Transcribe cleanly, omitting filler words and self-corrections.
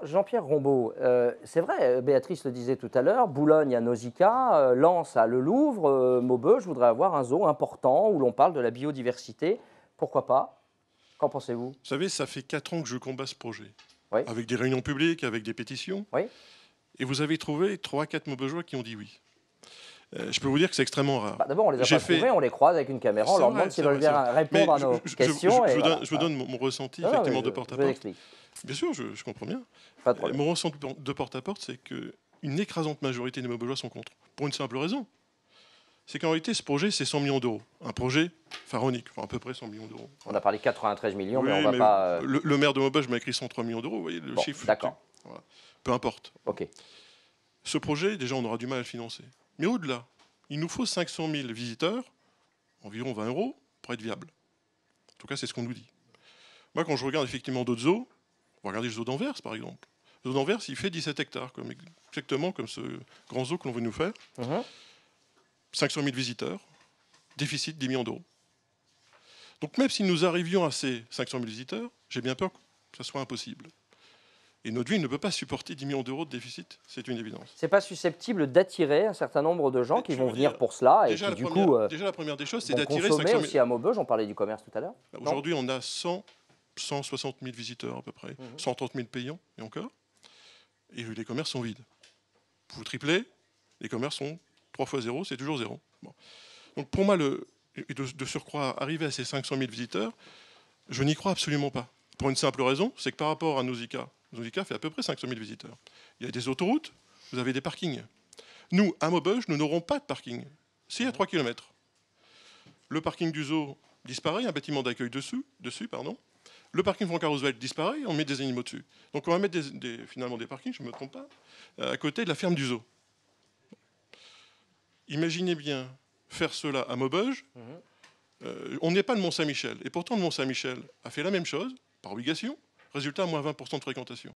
Jean-Pierre Rombaud, c'est vrai, Béatrice le disait tout à l'heure, Boulogne à Nausicaa, Lens à Le Louvre, Maubeuge voudrait avoir un zoo important où l'on parle de la biodiversité. Pourquoi pas? Qu'en pensez-vous? Vous savez, ça fait 4 ans que je combats ce projet, Oui, avec des réunions publiques, avec des pétitions, oui. et vous avez trouvé 3 à 4 Maubeugeois qui ont dit oui. Je peux vous dire que c'est extrêmement rare. Bah, d'abord, on les a J'ai pas trouvés, on les croise avec une caméra, on C'est leur demande vrai, s'ils c'est veulent vrai, c'est vrai. bien Mais répondre à nos questions. Et voilà. je vous donne mon ressenti, Non, non, mais effectivement, de je vous porte-à-porte. explique, Bien sûr, je comprends bien. pas de problème. Mon ressenti de porte-à-porte, c'est qu'une écrasante majorité des Maubeugeois sont contre. Pour une simple raison. C'est qu'en réalité, ce projet, c'est 100 millions d'euros. Un projet pharaonique, enfin à peu près 100 millions d'euros. On a parlé de 93 millions, mais on Oui, va mais pas... le maire de Maubeuge m'a écrit 103 millions d'euros, vous voyez, le Bon, chiffre fluctue. d'accord. Voilà. Peu importe. Ok. Ce projet, déjà, on aura du mal à le financer. Mais au-delà, il nous faut 500 000 visiteurs, environ 20 euros, pour être viable. En tout cas, c'est ce qu'on nous dit. Moi, quand je regarde effectivement d'autres zoos, on va regarder le zoo d'Anvers, par exemple. Le zoo d'Anvers, il fait 17 hectares, exactement comme ce grand zoo que l'on veut nous faire. 500 000 visiteurs, déficit 10 millions d'euros. Donc même si nous arrivions à ces 500 000 visiteurs, j'ai bien peur que ça soit impossible. Et notre ville ne peut pas supporter 10 millions d'euros de déficit, c'est une évidence. C'est pas susceptible d'attirer un certain nombre de gens Mais qui je vont veux venir dire, pour cela et déjà, qui du coup déjà la première des choses, c'est vont d'attirer consommer 500 000. aussi à Maubeuge. On parlait du commerce tout à l'heure. Non. Aujourd'hui, on a 160 000 visiteurs à peu près, 130 000 payants, et encore. Et les commerces sont vides. Vous triplez, les commerces sont 3 fois 0, c'est toujours 0. Bon. Donc pour moi, de surcroît, arriver à ces 500 000 visiteurs, je n'y crois absolument pas. Pour une simple raison, c'est que par rapport à Nausicaa, Nausicaa fait à peu près 500 000 visiteurs. Il y a des autoroutes, vous avez des parkings. Nous, à Maubeuge, nous n'aurons pas de parking. C'est à 3 km. Le parking du zoo disparaît, un bâtiment d'accueil dessus. Le parking Franck Roosevelt disparaît, on met des animaux dessus. Donc on va mettre finalement des parkings, je ne me trompe pas, à côté de la ferme du zoo. Imaginez bien faire cela à Maubeuge. On n'est pas de Mont-Saint-Michel. Et pourtant, le Mont-Saint-Michel a fait la même chose, par obligation. Résultat, moins 20% de fréquentation.